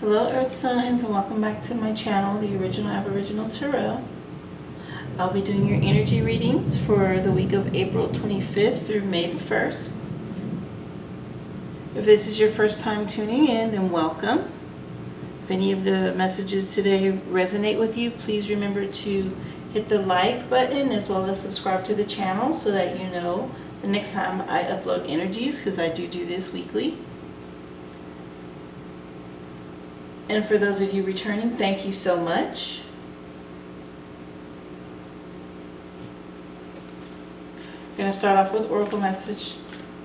Hello Earth signs, and welcome back to my channel, the Original Aboriginal Tarot. I'll be doing your energy readings for the week of April 25th through May the 1st. If this is your first time tuning in, then welcome. If any of the messages today resonate with you, please remember to hit the like button as well as subscribe to the channel so that you know the next time I upload energies, because I do this weekly. And for those of you returning, thank you so much. I'm going to start off with Oracle Message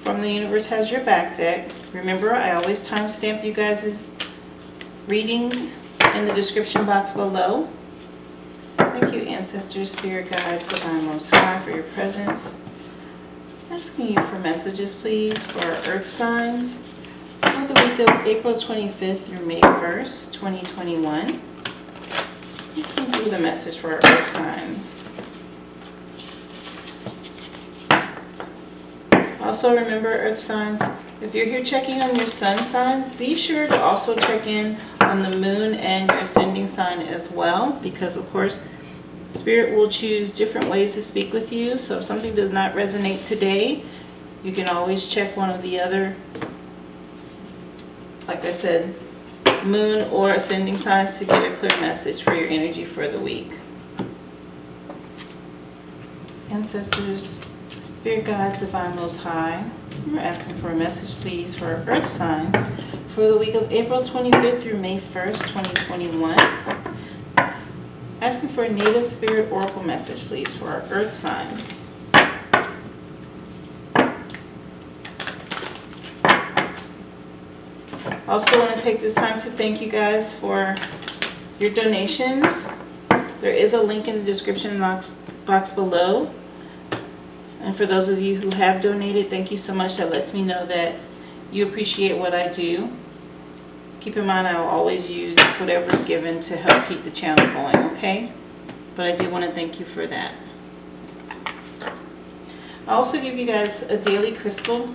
from the Universe Has Your Back deck. Remember, I always timestamp you guys' readings in the description box below. Thank you, Ancestors, Spirit Guides, Divine Most High, for your presence. Asking you for messages, please, for our Earth signs for the week of April 25th through May 1st, 2021. You can do the message for our Earth signs. Also remember, Earth signs, if you're here checking on your sun sign, be sure to also check in on the moon and your ascending sign as well, because of course Spirit will choose different ways to speak with you. So if something does not resonate today, you can always check one of the other, like I said, moon or ascending signs to get a clear message for your energy for the week. Ancestors, Spirit Guides, Divine Most High, we're asking for a message, please, for our Earth signs for the week of April 25th through May 1st, 2021. Asking for a Native Spirit Oracle message, please, for our Earth signs. I also want to take this time to thank you guys for your donations. There is a link in the description box below. And for those of you who have donated, thank you so much. That lets me know that you appreciate what I do. Keep in mind, I will always use whatever is given to help keep the channel going, okay? But I do want to thank you for that. I also give you guys a daily crystal.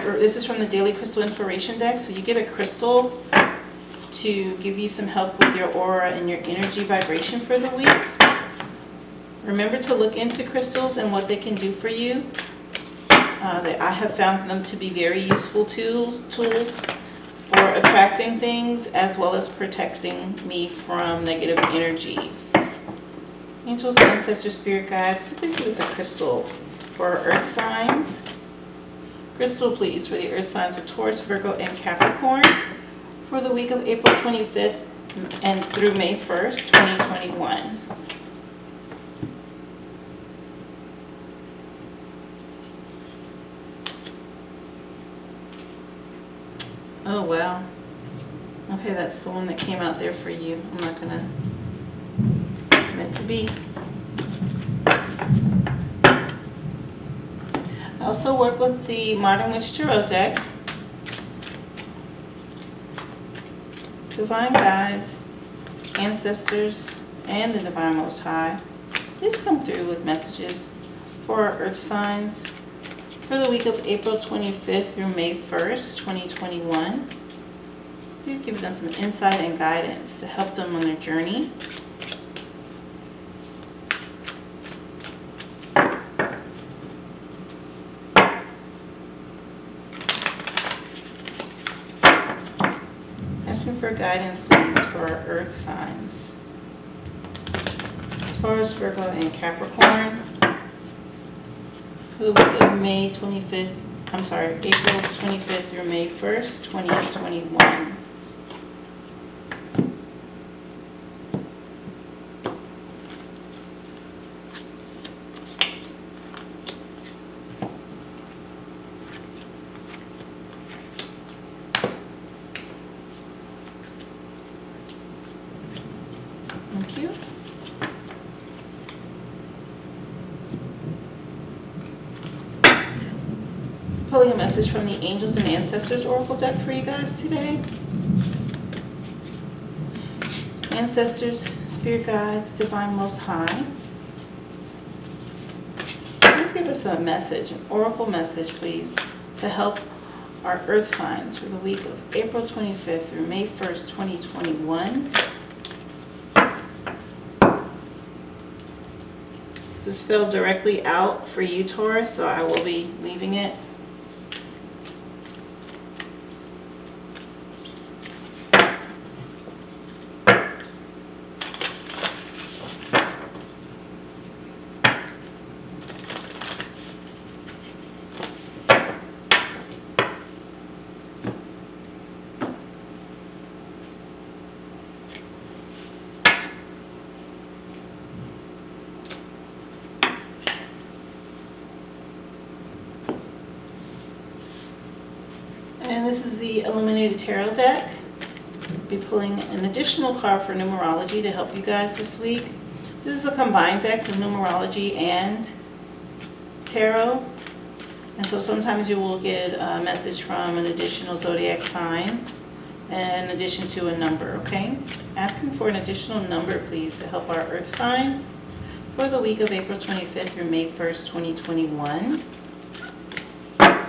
This is from the Daily Crystal Inspiration deck. So you get a crystal to give you some help with your aura and your energy vibration for the week. Remember to look into crystals and what they can do for you. I have found them to be very useful tools for attracting things as well as protecting me from negative energies. Angels, Ancestors, Spirit Guides, please give us a crystal for our Earth signs. Crystal, please, for the Earth signs of Taurus, Virgo, and Capricorn for the week of April 25th and through May 1st, 2021. Oh, wow. Okay, that's the one that came out there for you. I'm not going to... It's meant to be. I also work with the Modern Witch Tarot deck. Divine Guides, Ancestors, and the Divine Most High, please come through with messages for our Earth signs for the week of April 25th through May 1st, 2021. Please give them some insight and guidance to help them on their journey. Asking for guidance, please, for our Earth signs. Taurus, Virgo, and Capricorn. For the week of April 25th through May 1st, 2021. Thank you. Pulling a message from the Angels and Ancestors Oracle deck for you guys today. Ancestors, Spirit Guides, Divine Most High, please give us a message, an Oracle message, please, to help our earth signs for the week of April 25th through May 1st, 2021. This is filled directly out for you, Taurus, so I will be leaving it. And this is the Illuminated Tarot deck. I'll be pulling an additional card for numerology to help you guys this week. This is a combined deck of numerology and tarot. And so sometimes you will get a message from an additional zodiac sign in addition to a number, okay? Asking for an additional number, please, to help our earth signs for the week of April 25th through May 1st, 2021.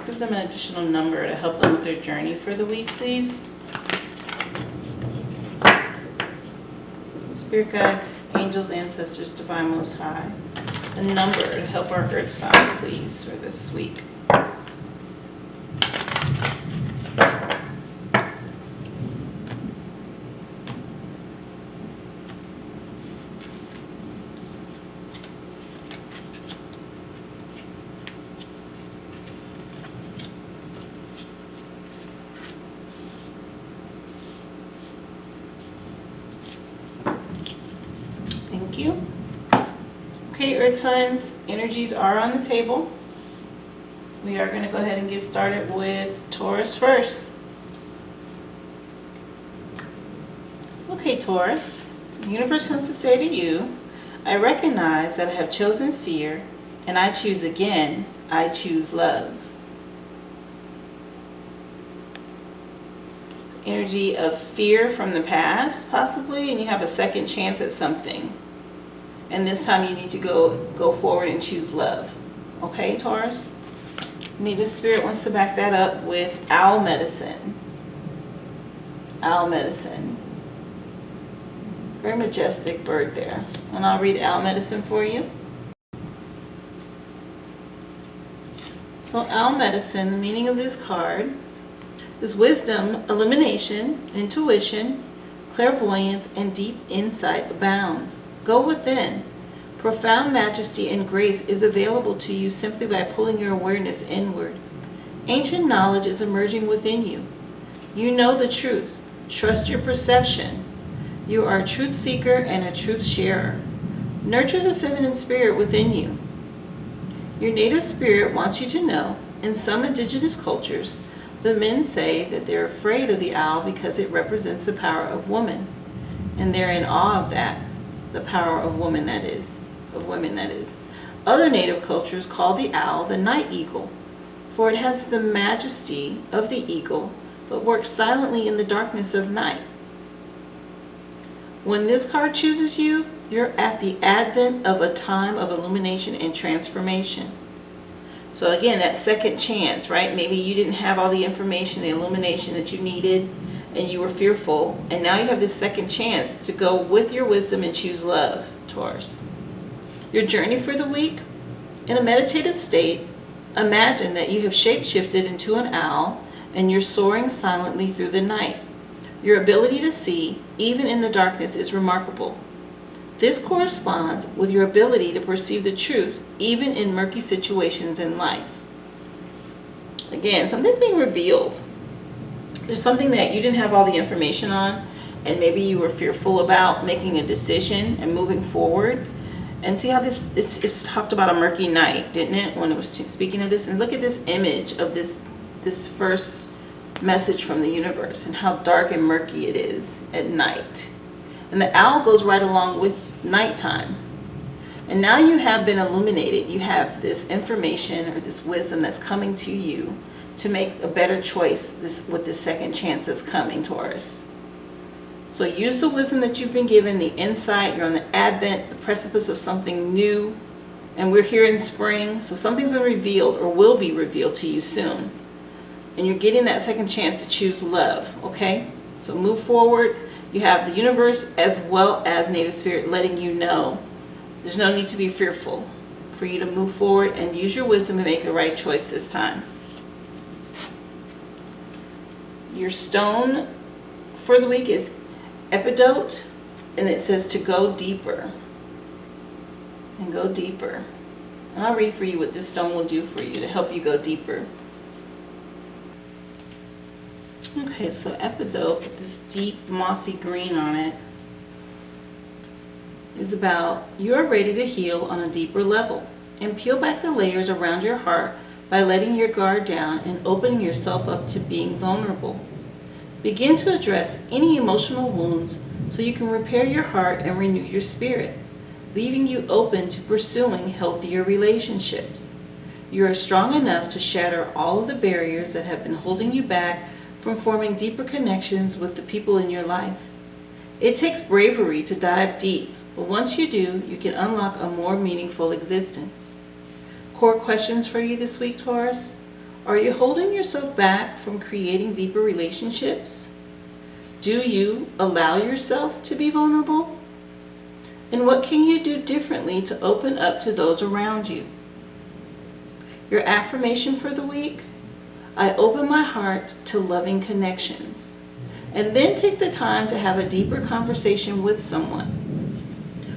Give them an additional number to help them with their journey for the week, please. Spirit guides, angels, ancestors, divine most high. A number to help our earth signs, please, for this week. Thank you. Okay, earth signs, energies are on the table. We are going to go ahead and get started with Taurus first. Okay, Taurus, the universe wants to say to you, I recognize that I have chosen fear, and I choose again, I choose love. Energy of fear from the past, possibly, and you have a second chance at something. And this time you need to go forward and choose love. Okay, Taurus? Native Spirit wants to back that up with owl medicine. Owl medicine. Very majestic bird there. And I'll read owl medicine for you. So owl medicine, the meaning of this card is wisdom, illumination, intuition, clairvoyance, and deep insight abound. Go within. Profound majesty and grace is available to you simply by pulling your awareness inward. Ancient knowledge is emerging within you. You know the truth. Trust your perception. You are a truth seeker and a truth sharer. Nurture the feminine spirit within you. Your native spirit wants you to know, in some indigenous cultures, the men say that they're afraid of the owl because it represents the power of woman. And they're in awe of that. The power of woman, that is, of women, that is. Other native cultures call the owl the night eagle, for it has the majesty of the eagle, but works silently in the darkness of night. When this card chooses you, you're at the advent of a time of illumination and transformation. So again, that second chance, right? Maybe you didn't have all the information, the illumination that you needed, and you were fearful, and now you have this second chance to go with your wisdom and choose love, Taurus. Your journey for the week, in a meditative state, imagine that you have shape-shifted into an owl and you're soaring silently through the night. Your ability to see, even in the darkness, is remarkable. This corresponds with your ability to perceive the truth, even in murky situations in life. Again, something's being revealed. There's something that you didn't have all the information on, and maybe you were fearful about making a decision and moving forward. And see how this it's talked about a murky night, didn't it, when it was speaking of this? And look at this image of this first message from the universe and how dark and murky it is at night. And the owl goes right along with nighttime. And now you have been illuminated. You have this information or this wisdom that's coming to you to make a better choice with this second chance that's coming, Taurus. So use the wisdom that you've been given, the insight. You're on the advent, the precipice of something new. And we're here in spring, so something's been revealed or will be revealed to you soon. and you're getting that second chance to choose love, okay? So move forward. You have the universe as well as native spirit letting you know there's no need to be fearful, for you to move forward and use your wisdom and make the right choice this time. Your stone for the week is epidote, and it says to go deeper. And go deeper. And I'll read for you what this stone will do for you to help you go deeper. Okay, so epidote with this deep mossy green on it is about you are ready to heal on a deeper level and peel back the layers around your heart by letting your guard down and opening yourself up to being vulnerable. Begin to address any emotional wounds so you can repair your heart and renew your spirit, leaving you open to pursuing healthier relationships. You are strong enough to shatter all of the barriers that have been holding you back from forming deeper connections with the people in your life. It takes bravery to dive deep, but once you do, you can unlock a more meaningful existence. Core questions for you this week, Taurus. Are you holding yourself back from creating deeper relationships? Do you allow yourself to be vulnerable? And what can you do differently to open up to those around you? Your affirmation for the week: I open my heart to loving connections. And then take the time to have a deeper conversation with someone.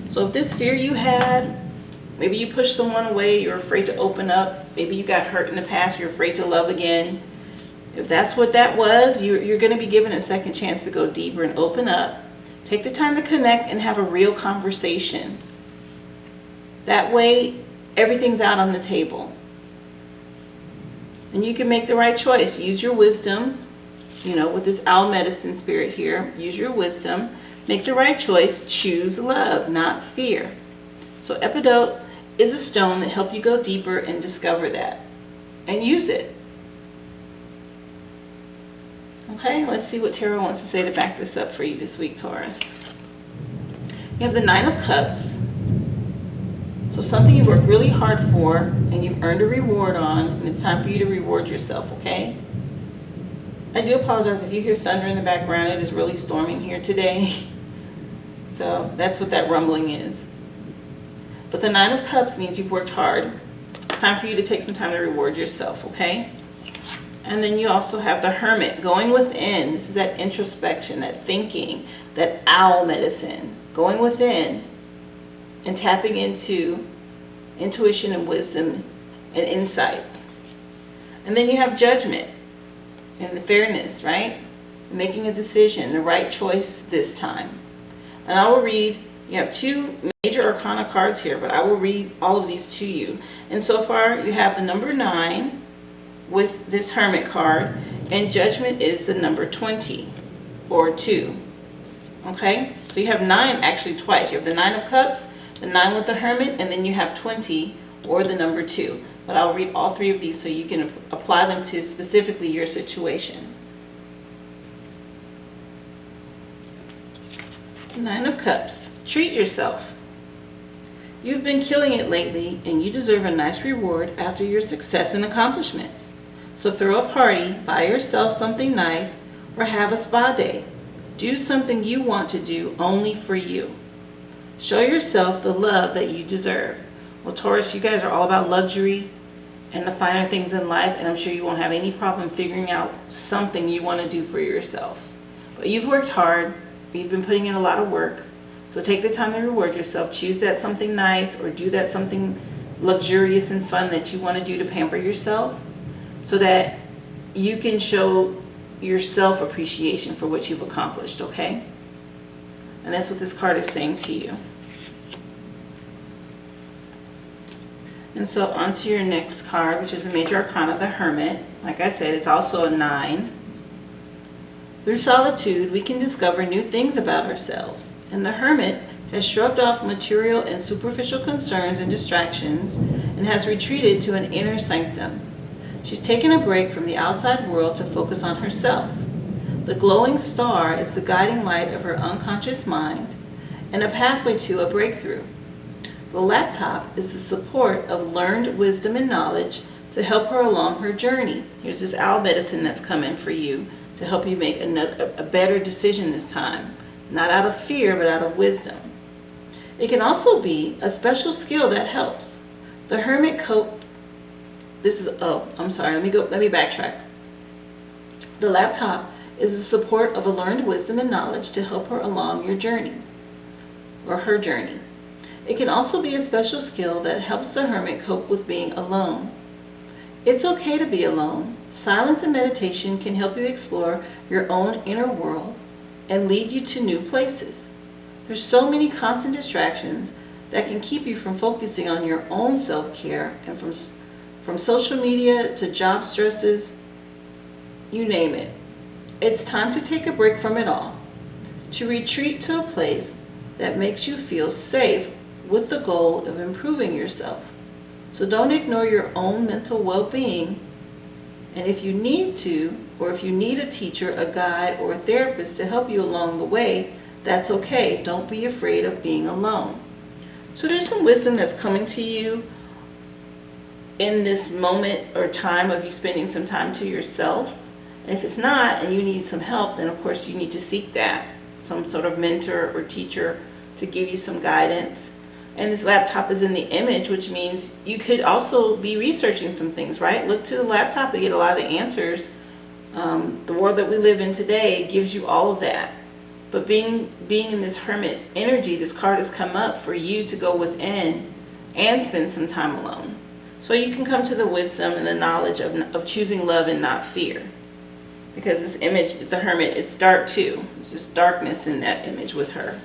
So if this fear you had, maybe you pushed someone away, you're afraid to open up, maybe you got hurt in the past, you're afraid to love again. If that's what that was, you're going to be given a second chance to go deeper and open up. Take the time to connect and have a real conversation. That way, everything's out on the table. And you can make the right choice. Use your wisdom, with this owl medicine spirit here. Use your wisdom. Make the right choice. Choose love, not fear. So epidote is a stone that helps you go deeper and discover that. And use it. Okay, let's see what Tarot wants to say to back this up for you this week, Taurus. You have the Nine of Cups. So something you've worked really hard for and you've earned a reward on, and it's time for you to reward yourself, okay? I do apologize if you hear thunder in the background. It is really storming here today. So that's what that rumbling is. But the Nine of Cups means you've worked hard. It's time for you to take some time to reward yourself, okay? And then you also have the Hermit, going within. This is that introspection, that thinking, that owl medicine, going within and tapping into intuition and wisdom and insight. And then you have Judgment and the fairness, right? Making a decision, the right choice this time. And I will read, you have two major arcana cards here, but I will read all of these to you. And so far you have the number 9 with this Hermit card, and Judgment is the number 20 or 2. Okay, so you have 9 actually twice. You have the 9 of Cups, the 9 with the Hermit, and then you have 20 or the number 2. But I'll read all 3 of these so you can apply them to specifically your situation. 9 of Cups. Treat yourself. You've been killing it lately, and you deserve a nice reward after your success and accomplishments. So throw a party, buy yourself something nice, or have a spa day. Do something you want to do only for you. Show yourself the love that you deserve. Well, Taurus, you guys are all about luxury and the finer things in life, and I'm sure you won't have any problem figuring out something you want to do for yourself. But you've worked hard. You've been putting in a lot of work. So take the time to reward yourself. Choose that something nice, or do that something luxurious and fun that you want to do to pamper yourself, so that you can show yourself appreciation for what you've accomplished, okay? And that's what this card is saying to you. And so on to your next card, which is a major arcana, the Hermit. Like I said, it's also a 9. Through solitude, we can discover new things about ourselves. And the Hermit has shrugged off material and superficial concerns and distractions and has retreated to an inner sanctum. She's taken a break from the outside world to focus on herself. The glowing star is the guiding light of her unconscious mind and a pathway to a breakthrough. The laptop is the support of learned wisdom and knowledge to help her along her journey. Here's this owl medicine that's coming for you to help you make a better decision this time. Not out of fear, but out of wisdom. It can also be a special skill that helps. The hermit coat, this is, oh, I'm sorry, let me backtrack. The laptop is the support of a learned wisdom and knowledge to help her along your journey, or her journey. It can also be a special skill that helps the hermit cope with being alone. It's okay to be alone. Silence and meditation can help you explore your own inner world and lead you to new places. There's so many constant distractions that can keep you from focusing on your own self-care, and from social media to job stresses, you name it. It's time to take a break from it all, to retreat to a place that makes you feel safe with the goal of improving yourself. So don't ignore your own mental well-being. And if you need to, or if you need a teacher, a guide, or a therapist to help you along the way, that's okay. Don't be afraid of being alone. So there's some wisdom that's coming to you in this moment or time of you spending some time to yourself. And if it's not, and you need some help, then of course you need to seek that. Some sort of mentor or teacher to give you some guidance. And this laptop is in the image, which means you could also be researching some things, right? Look to the laptop to get a lot of the answers. The world that we live in today gives you all of that. But being in this hermit energy, this card has come up for you to go within and spend some time alone. So you can come to the wisdom and the knowledge of choosing love and not fear. Because this image with the hermit, it's dark too. It's just darkness in that image with her.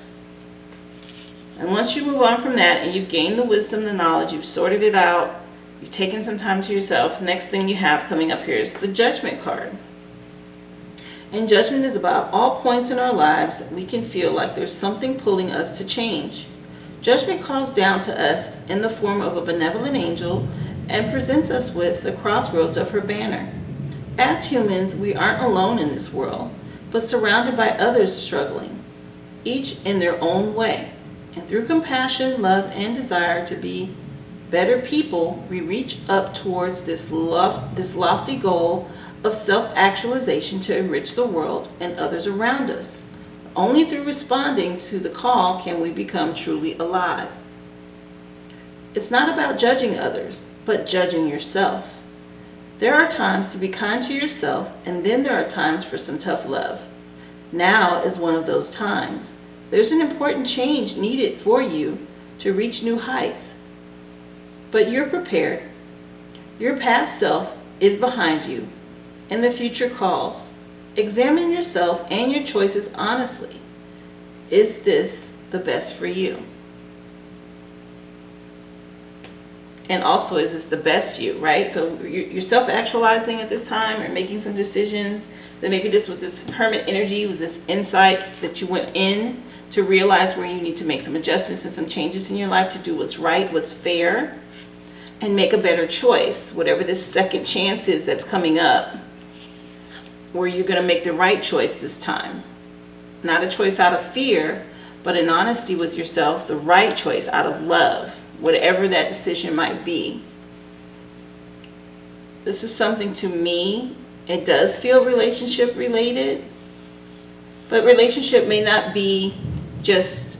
And once you move on from that and you've gained the wisdom, the knowledge, you've sorted it out, you've taken some time to yourself, next thing you have coming up here is the Judgment card. And judgment is about all points in our lives that we can feel like there's something pulling us to change. Judgment calls down to us in the form of a benevolent angel and presents us with the crossroads of her banner. As humans, we aren't alone in this world, but surrounded by others struggling, each in their own way. And through compassion, love, and desire to be better people, we reach up towards this lofty goal of self-actualization to enrich the world and others around us. Only through responding to the call can we become truly alive. It's not about judging others, but judging yourself. There are times to be kind to yourself, and then there are times for some tough love. Now is one of those times. There's an important change needed for you to reach new heights. But you're prepared. Your past self is behind you, and the future calls. Examine yourself and your choices honestly. Is this the best for you? And also, is this the best you, right? So you're self-actualizing at this time, or making some decisions. Then maybe this with this hermit energy was this insight that you went in to realize where you need to make some adjustments and some changes in your life to do what's right, what's fair, and make a better choice. Whatever this second chance is that's coming up, where you're going to make the right choice this time. Not a choice out of fear, but in honesty with yourself, the right choice out of love, whatever that decision might be. This is something, to me, it does feel relationship related, but relationship may not be just,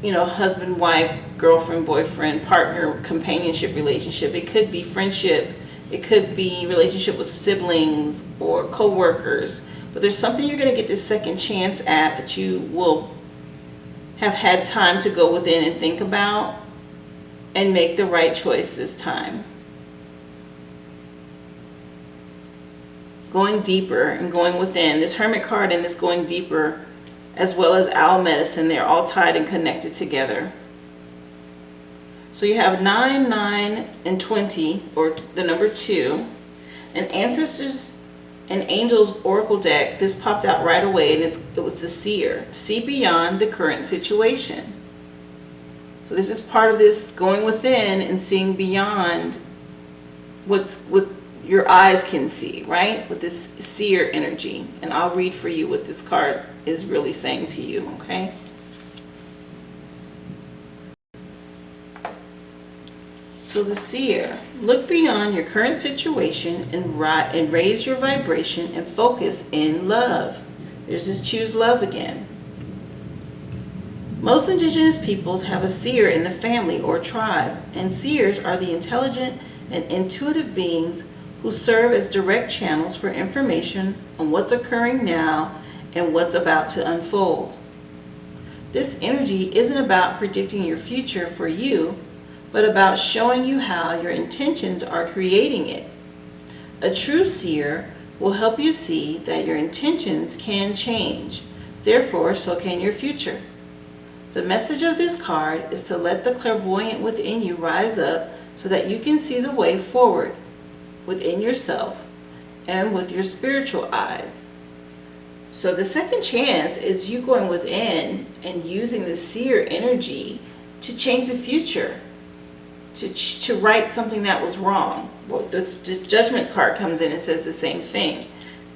husband, wife, girlfriend, boyfriend, partner, companionship relationship. It could be friendship. It could be relationship with siblings or co-workers. But there's something you're going to get this second chance at that you will have had time to go within and think about and make the right choice this time. Going deeper and going within. This Hermit card and this going deeper, as well as owl medicine, they're all tied and connected together. So you have 9, 9, and 20, or the number 2. And Ancestors and Angels Oracle deck, this popped out right away, and it was the Seer. See beyond the current situation. So this is part of this going within and seeing beyond what your eyes can see, right? With this Seer energy. And I'll read for you what this card is really saying to you, okay? So the seer, look beyond your current situation and raise your vibration and focus in love. There's this choose love again. Most indigenous peoples have a seer in the family or tribe, and seers are the intelligent and intuitive beings who serve as direct channels for information on what's occurring now and what's about to unfold. This energy isn't about predicting your future for you, but about showing you how your intentions are creating it. A true seer will help you see that your intentions can change, therefore so can your future. The message of this card is to let the clairvoyant within you rise up so that you can see the way forward within yourself and with your spiritual eyes. So the second chance is you going within and using the seer energy to change the future, to right something that was wrong. Well, this judgment card comes in and says the same thing.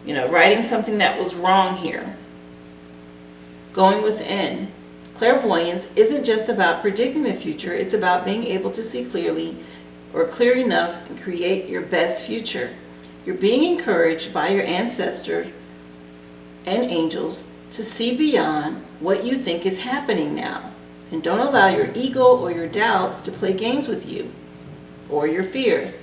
You know, righting something that was wrong here. Going within. Clairvoyance isn't just about predicting the future, it's about being able to see clearly or clear enough and create your best future. You're being encouraged by your ancestors and angels to see beyond what you think is happening now. And don't allow your ego or your doubts to play games with you or your fears.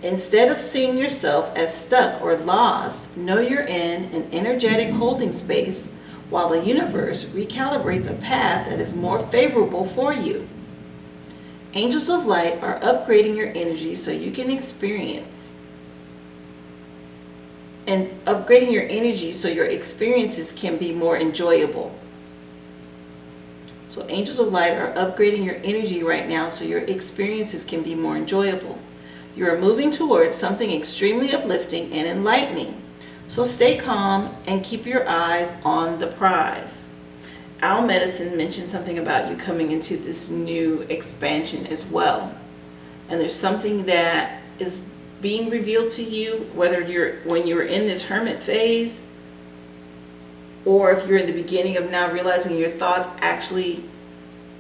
Instead of seeing yourself as stuck or lost, know you're in an energetic holding space while the universe recalibrates a path that is more favorable for you. Angels of light are upgrading your energy so you can experience, and upgrading your energy so your experiences can be more enjoyable. So angels of light are upgrading your energy right now so your experiences can be more enjoyable. You are moving towards something extremely uplifting and enlightening. So stay calm and keep your eyes on the prize. Owl Medicine mentioned something about you coming into this new expansion as well. And there's something that is being revealed to you, whether when you're in this hermit phase, or if you're in the beginning of now realizing your thoughts actually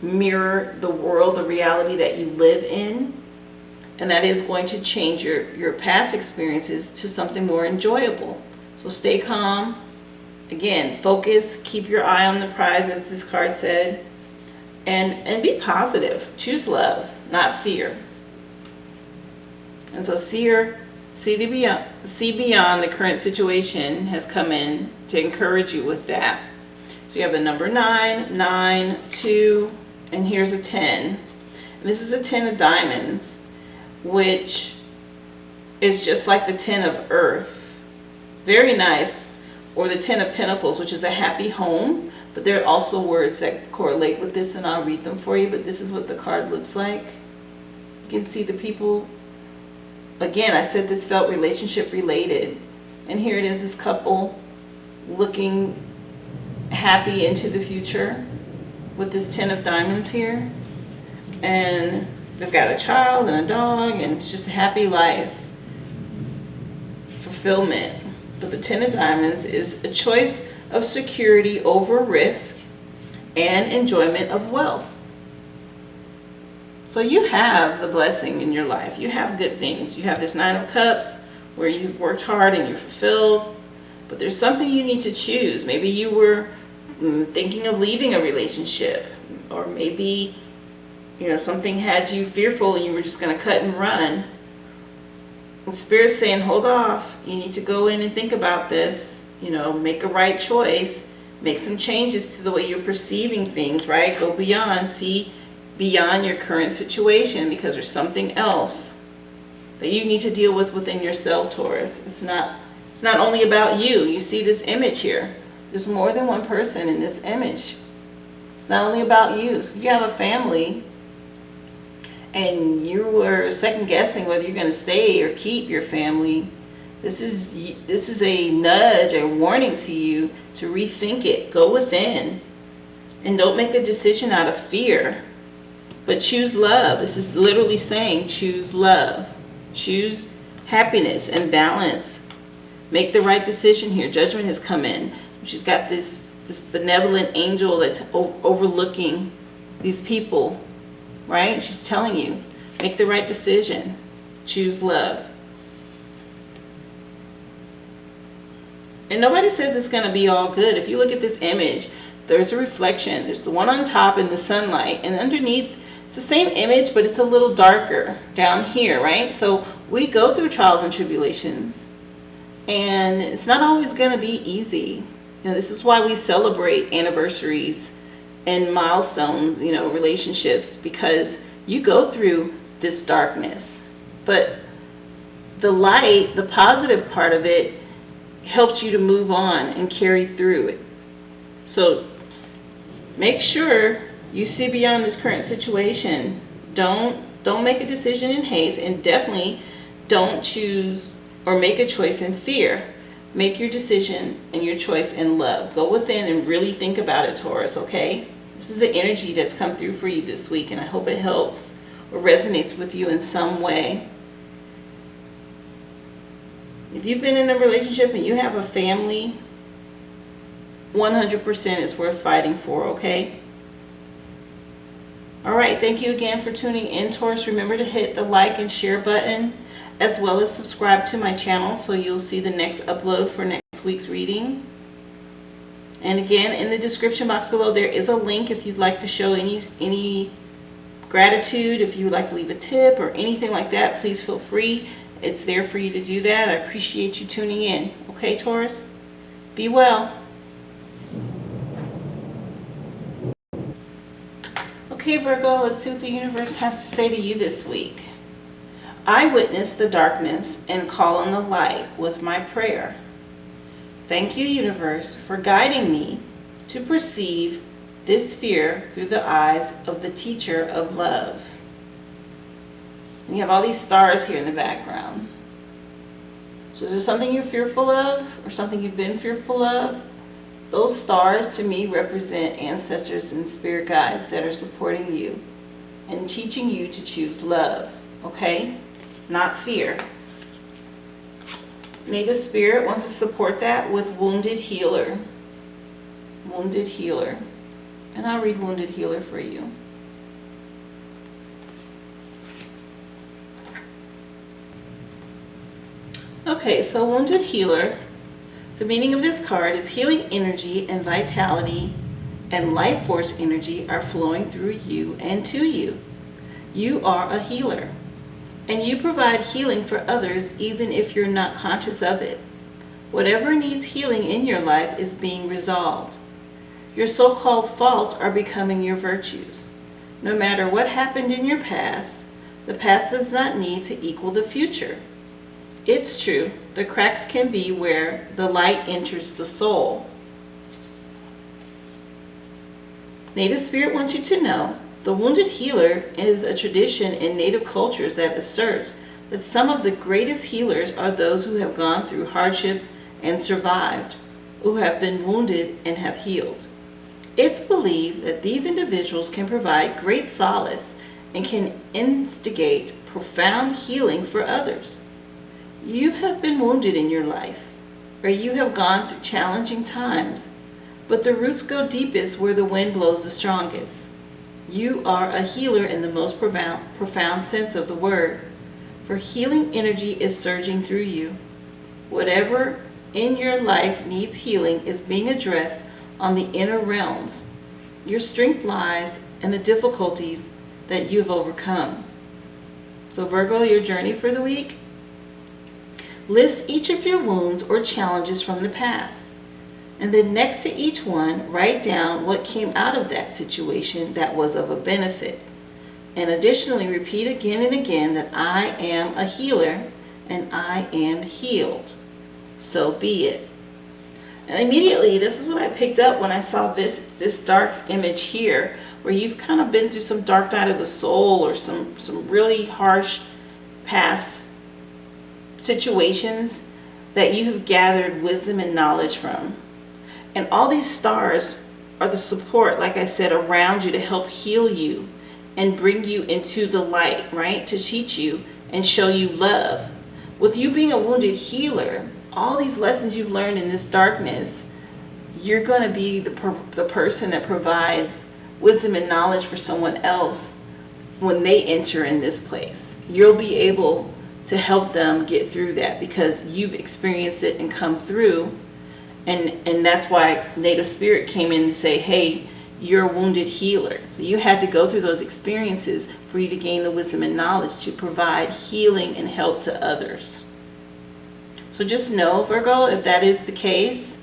mirror the world, the reality that you live in. And that is going to change your past experiences to something more enjoyable. So stay calm. Again, focus, keep your eye on the prize, as this card said, and be positive. Choose love, not fear. And so seer, see beyond the current situation has come in to encourage you with that. So you have the number 9, 9, 2, and here's a 10. And this is the 10 of diamonds, which is just like the 10 of earth. Very nice. Or the 10 of pentacles, which is a happy home. But there are also words that correlate with this, and I'll read them for you. But this is what the card looks like. You can see the people. Again, I said this felt relationship related. And here it is, this couple looking happy into the future with this 10 of diamonds here. And they've got a child and a dog, and it's just a happy life. Fulfillment. But the 10 of diamonds is a choice of security over risk and enjoyment of wealth. So you have the blessing in your life. You have good things. You have this 9 of cups where you've worked hard and you're fulfilled. But there's something you need to choose. Maybe you were thinking of leaving a relationship. Or maybe, something had you fearful and you were just going to cut and run. And Spirit's saying, hold off. You need to go in and think about this. Make a right choice. Make some changes to the way you're perceiving things, right? Go beyond. See beyond your current situation, because there's something else that you need to deal with within yourself, Taurus. It's not only about you. You see this image here. There's more than one person in this image. It's not only about you. So if you have a family and you were second guessing whether you're going to stay or keep your family, this is a nudge, a warning to you to rethink it. Go within and don't make a decision out of fear, but choose love. This is literally saying choose love. Choose happiness and balance. Make the right decision here. Judgment has come in. She's got this benevolent angel that's overlooking these people, right? She's telling you, Make the right decision. Choose love. And nobody says it's going to be all good. If you look at this image, there's a reflection. There's the one on top in the sunlight, and underneath it's the same image, but it's a little darker down here, right? So we go through trials and tribulations, and it's not always going to be easy. You know, this is why we celebrate anniversaries and milestones, you know, relationships, because you go through this darkness. But the light, the positive part of it, helps you to move on and carry through it. So make sure you see beyond this current situation. Don't make a decision in haste, and definitely don't choose or make a choice in fear. Make your decision and your choice in love. Go within and really think about it, Taurus, okay? This is the energy that's come through for you this week, and I hope it helps or resonates with you in some way. If you've been in a relationship and you have a family, 100% is worth fighting for, okay? All right, thank you again for tuning in, Taurus. Remember to hit the like and share button, as well as subscribe to my channel so you'll see the next upload for next week's reading. And again, in the description box below, there is a link if you'd like to show any gratitude, if you would like to leave a tip or anything like that, please feel free. It's there for you to do that. I appreciate you tuning in. Okay, Taurus? Be well. Okay, Virgo, let's see what the universe has to say to you this week. I witness the darkness and call on the light with my prayer. Thank you, universe, for guiding me to perceive this fear through the eyes of the teacher of love. And you have all these stars here in the background. So is there something you're fearful of, or something you've been fearful of? Those stars to me represent ancestors and spirit guides that are supporting you and teaching you to choose love, okay? Not fear. Native Spirit wants to support that with Wounded Healer. Wounded Healer. And I'll read Wounded Healer for you. Okay, so Wounded Healer, the meaning of this card is healing energy and vitality and life force energy are flowing through you and to you. You are a healer, and you provide healing for others even if you're not conscious of it. Whatever needs healing in your life is being resolved. Your so-called faults are becoming your virtues. No matter what happened in your past, the past does not need to equal the future. It's true, the cracks can be where the light enters the soul. Native Spirit wants you to know the Wounded Healer is a tradition in Native cultures that asserts that some of the greatest healers are those who have gone through hardship and survived, who have been wounded and have healed. It's believed that these individuals can provide great solace and can instigate profound healing for others. You have been wounded in your life, or you have gone through challenging times, but the roots go deepest where the wind blows the strongest. You are a healer in the most profound sense of the word, for healing energy is surging through you. Whatever in your life needs healing is being addressed on the inner realms. Your strength lies in the difficulties that you've overcome. So Virgo, your journey for the week. List each of your wounds or challenges from the past. And then next to each one, write down what came out of that situation that was of a benefit. And additionally, repeat again and again that I am a healer and I am healed. So be it. And immediately, this is what I picked up when I saw this dark image here, where you've kind of been through some dark night of the soul or some really harsh past situations that you have gathered wisdom and knowledge from. And all these stars are the support, like I said, around you to help heal you and bring you into the light, right? To teach you and show you love. With you being a wounded healer, all these lessons you've learned in this darkness, you're going to be the person that provides wisdom and knowledge for someone else when they enter in this place. You'll be able to help them get through that because you've experienced it and come through. And that's why Native Spirit came in to say, hey, you're a wounded healer. So you had to go through those experiences for you to gain the wisdom and knowledge to provide healing and help to others. So just know, Virgo, if that is the case,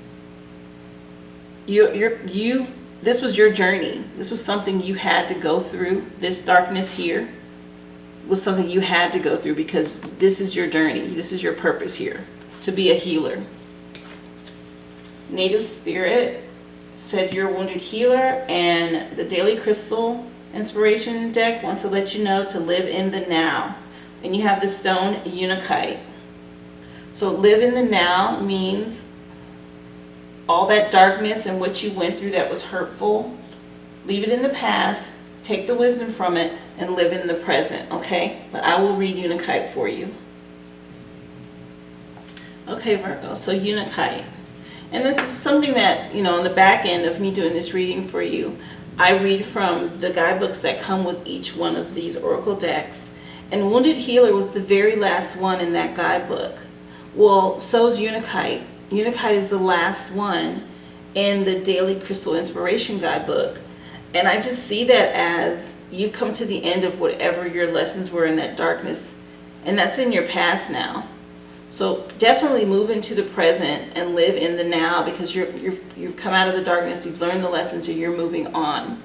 this was your journey. This was something you had to go through. This darkness here was something you had to go through because this is your journey. This is your purpose here, to be a healer. Native Spirit said you're a wounded healer, and the Daily Crystal Inspiration deck wants to let you know to live in the now. And you have the stone Untitled. So live in the now means all that darkness and what you went through that was hurtful, leave it in the past, take the wisdom from it, and live in the present, okay? But I will read Untitled for you. Okay, Virgo, so Untitled. And this is something that, on the back end of me doing this reading for you, I read from the guidebooks that come with each one of these oracle decks. And Wounded Healer was the very last one in that guidebook. Well, so's Untitled. Untitled is the last one in the Daily Crystal Inspiration Guidebook. And I just see that as you've come to the end of whatever your lessons were in that darkness. And that's in your past now. So definitely move into the present and live in the now because you've come out of the darkness, you've learned the lessons, and you're moving on.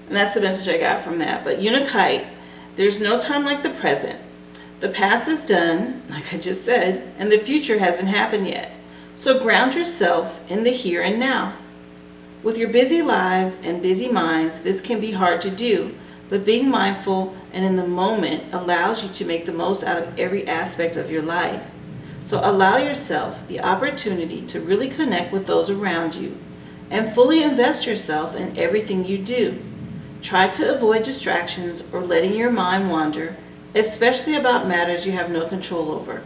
And that's the message I got from that. But Untitled, there's no time like the present. The past is done, like I just said, and the future hasn't happened yet. So ground yourself in the here and now. With your busy lives and busy minds, this can be hard to do, but being mindful and in the moment allows you to make the most out of every aspect of your life. So allow yourself the opportunity to really connect with those around you and fully invest yourself in everything you do. Try to avoid distractions or letting your mind wander, especially about matters you have no control over.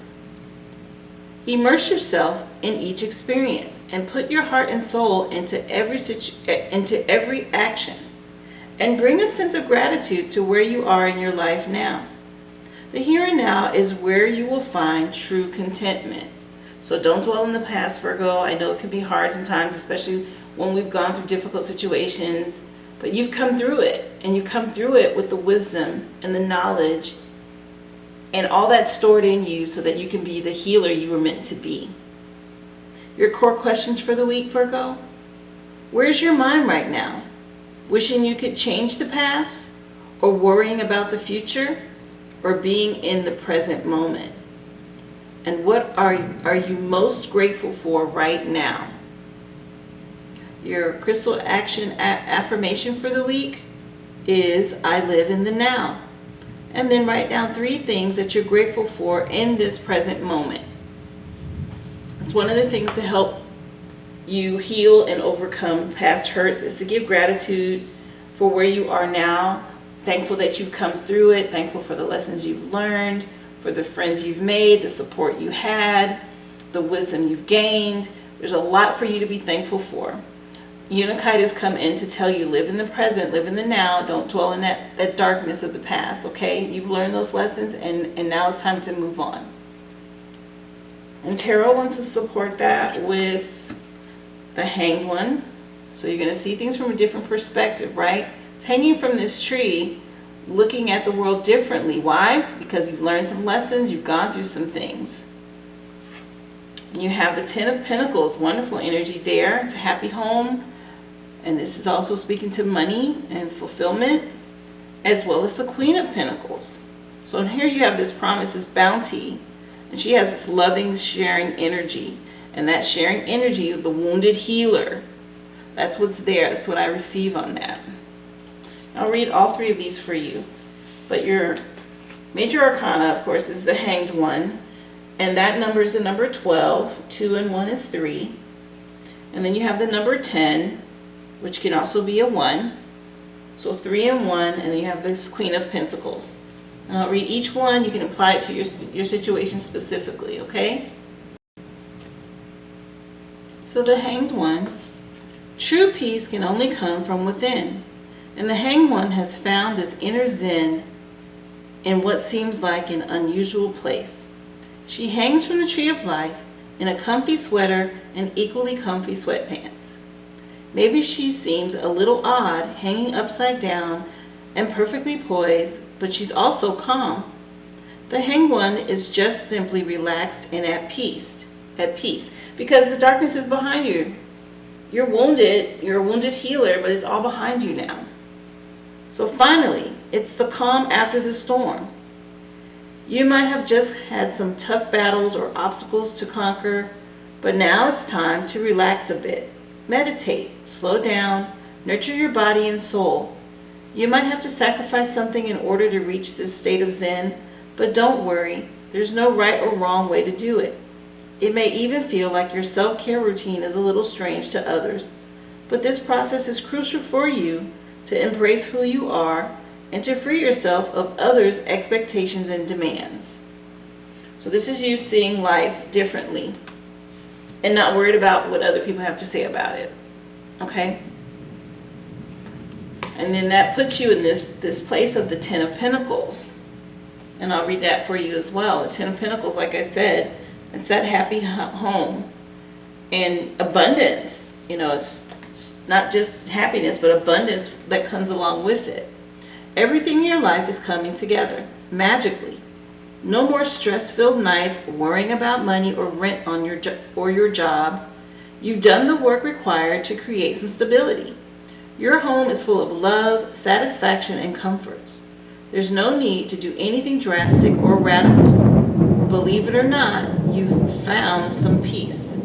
Immerse yourself in each experience and put your heart and soul into every action. And bring a sense of gratitude to where you are in your life now. The here and now is where you will find true contentment. So don't dwell in the past, Virgo. I know it can be hard sometimes, especially when we've gone through difficult situations. But you've come through it, and you've come through it with the wisdom and the knowledge and all that's stored in you so that you can be the healer you were meant to be. Your core questions for the week, Virgo. Where's your mind right now? Wishing you could change the past, or worrying about the future, or being in the present moment? And what are you most grateful for right now? Your crystal action affirmation for the week is I live in the now. And then write down 3 things that you're grateful for in this present moment. It's one of the things to help you heal and overcome past hurts is to give gratitude for where you are now, thankful that you've come through it, thankful for the lessons you've learned, for the friends you've made, the support you had, the wisdom you've gained. There's a lot for you to be thankful for. Untitled has come in to tell you live in the present, live in the now, don't dwell in that darkness of the past, okay? You've learned those lessons and now it's time to move on. And Tarot wants to support that with the Hanged One. So you're going to see things from a different perspective, right? It's hanging from this tree, looking at the world differently. Why? Because you've learned some lessons, you've gone through some things. And you have the Ten of Pentacles, wonderful energy there. It's a happy home. And this is also speaking to money and fulfillment, as well as the Queen of Pentacles. So here you have this promise, this bounty. And she has this loving, sharing energy. And that sharing energy of the wounded healer, that's what's there. That's what I receive on that. I'll read all 3 of these for you. But your major arcana, of course, is the Hanged One. And that number is the number 12. 2 and 1 is 3. And then you have the number 10, which can also be a 1. So 3 and 1, and then you have this Queen of Pentacles. And I'll read each one. You can apply it to your situation specifically, okay? So the Hanged One. True peace can only come from within. And the Hanged One has found this inner zen in what seems like an unusual place. She hangs from the tree of life in a comfy sweater and equally comfy sweatpants. Maybe she seems a little odd, hanging upside down and perfectly poised, but she's also calm. The Hanged One is just simply relaxed and at peace, because the darkness is behind you. You're wounded, you're a wounded healer, but it's all behind you now. So finally, it's the calm after the storm. You might have just had some tough battles or obstacles to conquer, but now it's time to relax a bit. Meditate, slow down, nurture your body and soul. You might have to sacrifice something in order to reach this state of Zen, but don't worry, there's no right or wrong way to do it. It may even feel like your self-care routine is a little strange to others, but this process is crucial for you to embrace who you are and to free yourself of others' expectations and demands. So this is you seeing life differently and not worried about what other people have to say about it. Okay? And then that puts you in this place of the Ten of Pentacles. And I'll read that for you as well. The Ten of Pentacles, like I said, it's that happy home and abundance. You know, it's not just happiness, but abundance that comes along with it. Everything in your life is coming together magically. No more stress-filled nights worrying about money or rent on your job. You've done the work required to create some stability. Your home is full of love, satisfaction, and comforts. There's no need to do anything drastic or radical. Believe it or not, you've found some peace.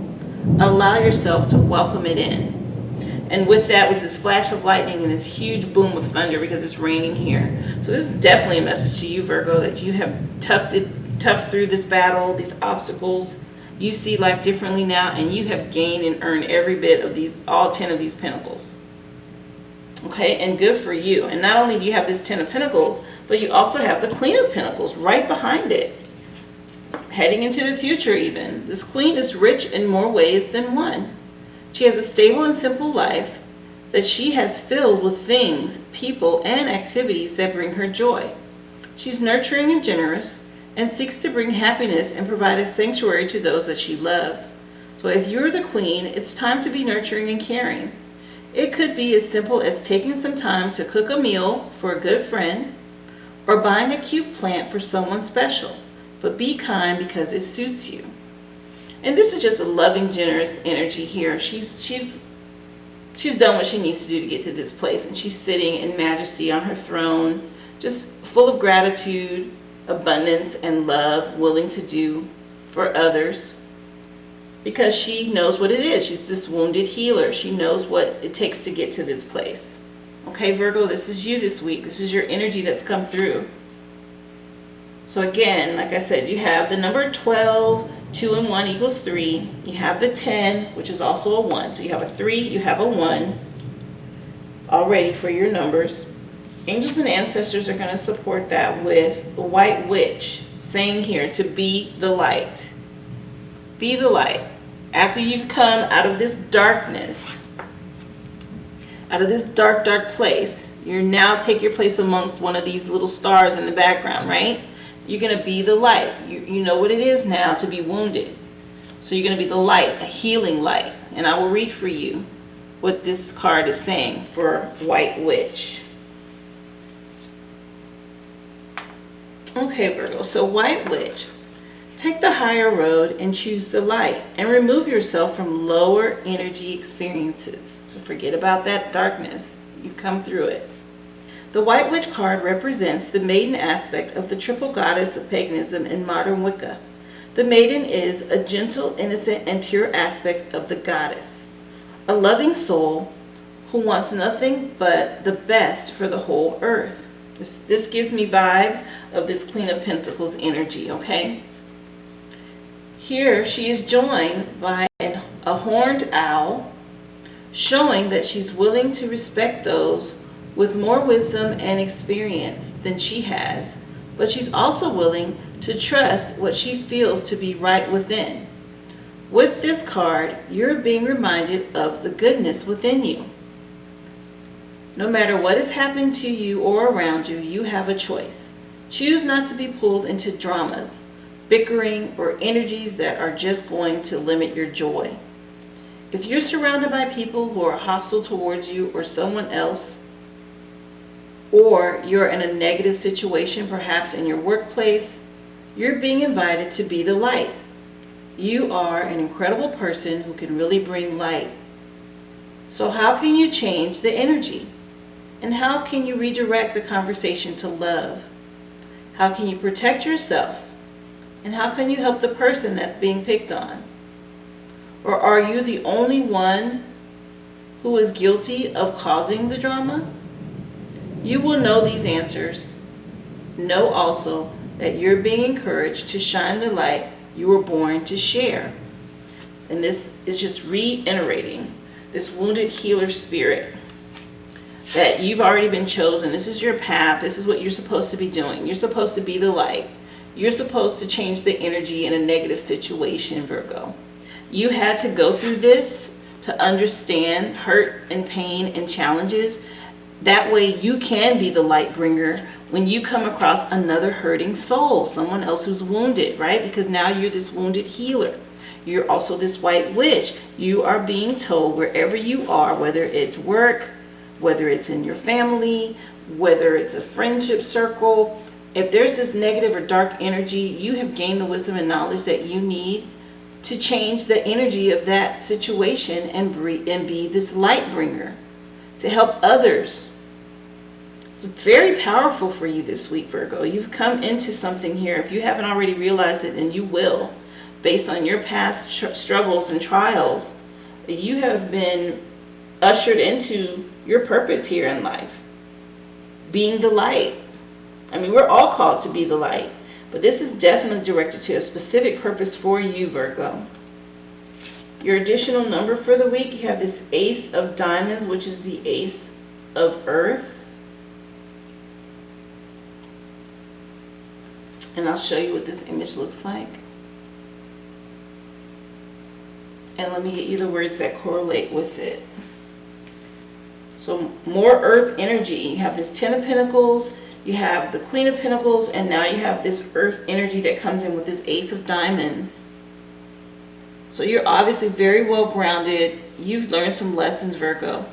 Allow yourself to welcome it in. And with that was this flash of lightning and this huge boom of thunder because it's raining here. So this is definitely a message to you, Virgo, that you have toughed through this battle, these obstacles. You see life differently now, and you have gained and earned every bit of all 10 of these pentacles. Okay, and good for you. And not only do you have this 10 of Pentacles, but you also have the Queen of Pentacles right behind it. Heading into the future even. This Queen is rich in more ways than one. She has a stable and simple life that she has filled with things, people, and activities that bring her joy. She's nurturing and generous and seeks to bring happiness and provide a sanctuary to those that she loves. So if you're the Queen, it's time to be nurturing and caring. It could be as simple as taking some time to cook a meal for a good friend or buying a cute plant for someone special. But be kind because it suits you. And this is just a loving, generous energy here. She's done what she needs to do to get to this place, and she's sitting in majesty on her throne, just full of gratitude, abundance, and love, willing to do for others because she knows what it is. She's this wounded healer. She knows what it takes to get to this place. Okay, Virgo, this is you this week. This is your energy that's come through. So again, like I said, you have the number 12, 2 and 1 equals 3. You have the 10, which is also a 1. So you have a 3, you have a 1 already for your numbers. Angels and ancestors are going to support that with the White Witch, saying here to be the light. Be the light. After you've come out of this darkness, out of this dark, dark place, you now take your place amongst one of these little stars in the background, right? You're going to be the light. You know what it is now to be wounded. So you're going to be the light, a healing light. And I will read for you what this card is saying for White Witch. Okay, Virgo. So White Witch. Take the higher road and choose the light. And remove yourself from lower energy experiences. So forget about that darkness. You've come through it. The White Witch card represents the maiden aspect of the triple goddess of paganism in modern Wicca. The maiden is a gentle, innocent, and pure aspect of the goddess, a loving soul who wants nothing but the best for the whole earth. This gives me vibes of this Queen of Pentacles energy, okay? Here she is joined by a horned owl, showing that she's willing to respect those with more wisdom and experience than she has, but she's also willing to trust what she feels to be right within. With this card, you're being reminded of the goodness within you. No matter what has happened to you or around you, you have a choice. Choose not to be pulled into dramas, bickering, or energies that are just going to limit your joy. If you're surrounded by people who are hostile towards you or someone else, or you're in a negative situation, perhaps in your workplace, you're being invited to be the light. You are an incredible person who can really bring light. So how can you change the energy? And how can you redirect the conversation to love? How can you protect yourself? And how can you help the person that's being picked on? Or are you the only one who is guilty of causing the drama? You will know these answers. Know also that you're being encouraged to shine the light you were born to share. And this is just reiterating this wounded healer spirit that you've already been chosen. This is your path. This is what you're supposed to be doing. You're supposed to be the light. You're supposed to change the energy in a negative situation, Virgo. You had to go through this to understand hurt and pain and challenges. That way you can be the light bringer when you come across another hurting soul, someone else who's wounded, right? Because now you're this wounded healer. You're also this white witch. You are being told wherever you are, whether it's work, whether it's in your family, whether it's a friendship circle, if there's this negative or dark energy, you have gained the wisdom and knowledge that you need to change the energy of that situation and be this light bringer to help others. It's very powerful for you this week, Virgo. You've come into something here. If you haven't already realized it, then you will. Based on your past struggles and trials, you have been ushered into your purpose here in life. Being the light. I mean, we're all called to be the light. But this is definitely directed to a specific purpose for you, Virgo. Your additional number for the week, you have this Ace of Diamonds, which is the Ace of Earth. And I'll show you what this image looks like. And let me get you the words that correlate with it. So more earth energy. You have this Ten of Pentacles, you have the Queen of Pentacles, and now you have this earth energy that comes in with this Ace of Diamonds. So you're obviously very well grounded. You've learned some lessons, Virgo.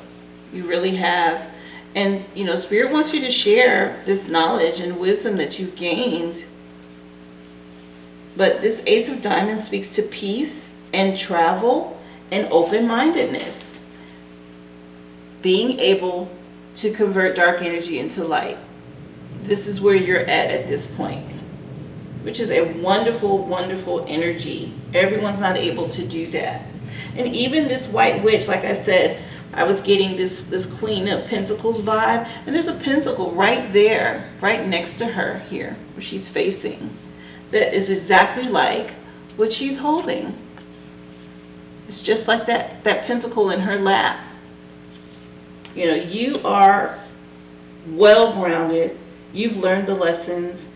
You really have. And, you know, Spirit wants you to share this knowledge and wisdom that you've gained. But this Ace of Diamonds speaks to peace and travel and open-mindedness. Being able to convert dark energy into light. This is where you're at this point, which is a wonderful, wonderful energy. Everyone's not able to do that. And even this white witch, like I said, I was getting this Queen of Pentacles vibe, and there's a pentacle right there, right next to her here, where she's facing, that is exactly like what she's holding. It's just like that pentacle in her lap. You know, you are well grounded. You've learned the lessons,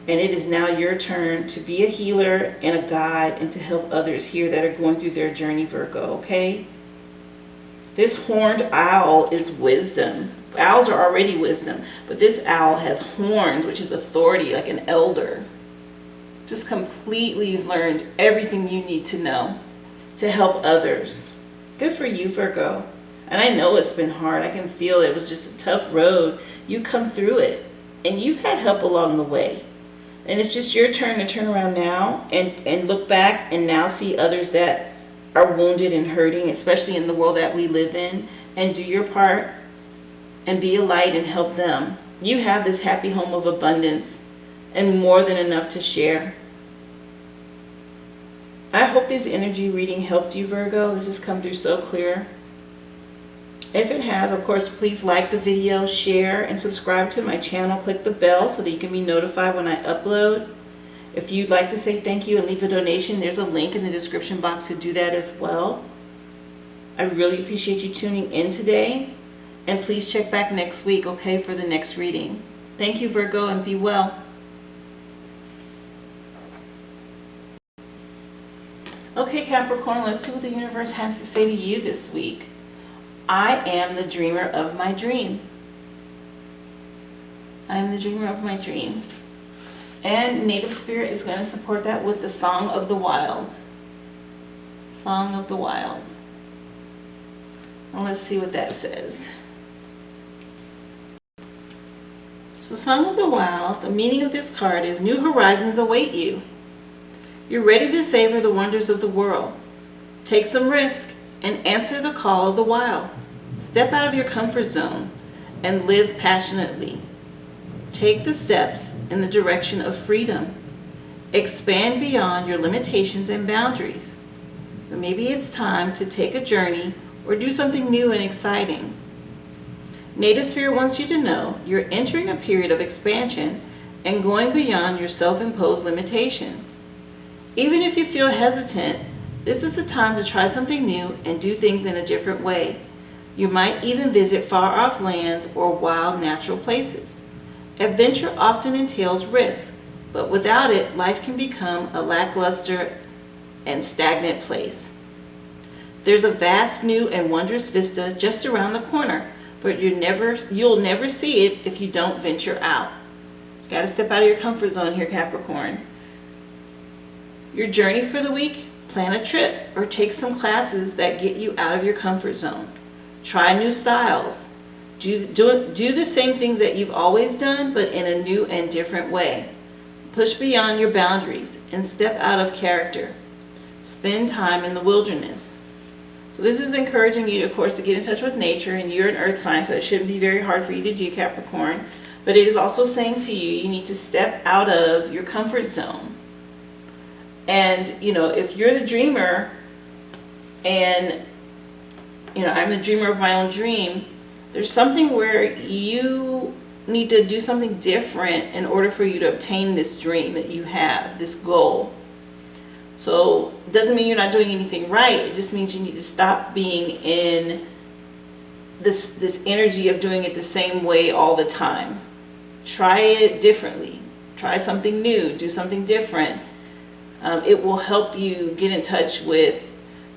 and it is now your turn to be a healer and a guide and to help others here that are going through their journey, Virgo, okay? This horned owl is wisdom. Owls are already wisdom, but this owl has horns, which is authority, like an elder. Just completely learned everything you need to know to help others. Good for you, Virgo. And I know it's been hard. I can feel it was just a tough road. You come through it. And you've had help along the way. And it's just your turn to turn around now and look back and now see others that are wounded and hurting, especially in the world that we live in, and do your part and be a light and help them. You have this happy home of abundance and more than enough to share. I hope this energy reading helped you, Virgo. This has come through so clear. If it has, of course, please like the video, share, and subscribe to my channel. Click the bell so that you can be notified when I upload. If you'd like to say thank you and leave a donation, there's a link in the description box to do that as well. I really appreciate you tuning in today. And please check back next week, okay, for the next reading. Thank you, Virgo, and be well. Okay, Capricorn, let's see what the universe has to say to you this week. I am the dreamer of my dream. I am the dreamer of my dream. And Native Spirit is going to support that with the Song of the Wild. Song of the Wild. Now let's see what that says. So Song of the Wild, the meaning of this card is new horizons await you. You're ready to savor the wonders of the world. Take some risk and answer the call of the wild. Step out of your comfort zone and live passionately. Take the steps in the direction of freedom. Expand beyond your limitations and boundaries. But maybe it's time to take a journey or do something new and exciting. Native Spirit wants you to know you're entering a period of expansion and going beyond your self-imposed limitations. Even if you feel hesitant, this is the time to try something new and do things in a different way. You might even visit far-off lands or wild natural places. Adventure often entails risk, but without it, life can become a lackluster and stagnant place. There's a vast new and wondrous vista just around the corner, but you'll never see it if you don't venture out. You got to step out of your comfort zone here, Capricorn. Your journey for the week, plan a trip or take some classes that get you out of your comfort zone. Try new styles. Do the same things that you've always done, but in a new and different way. Push beyond your boundaries and step out of character. Spend time in the wilderness. So this is encouraging you, of course, to get in touch with nature, and you're an earth sign, so it shouldn't be very hard for you to do, Capricorn. But it is also saying to you, you need to step out of your comfort zone. And, if you're the dreamer, and, I'm the dreamer of my own dream, there's something where you need to do something different in order for you to obtain this dream that you have, this goal. So it doesn't mean you're not doing anything right. It just means you need to stop being in this energy of doing it the same way all the time. Try it differently. Try something new. Do something different. It will help you get in touch with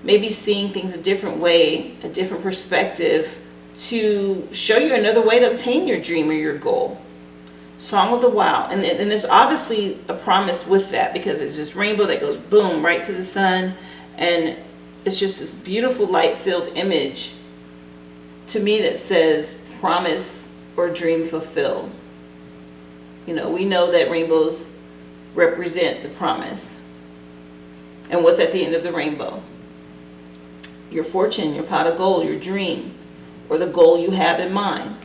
maybe seeing things a different way, a different perspective, to show you another way to obtain your dream or your goal. Song of the Wild. And there's obviously a promise with that, because it's just rainbow that goes boom right to the sun, and it's just this beautiful light-filled image to me that says promise or dream fulfilled. We know that rainbows represent the promise. And what's at the end of the rainbow? Your fortune, your pot of gold, your dream, or the goal you have in mind.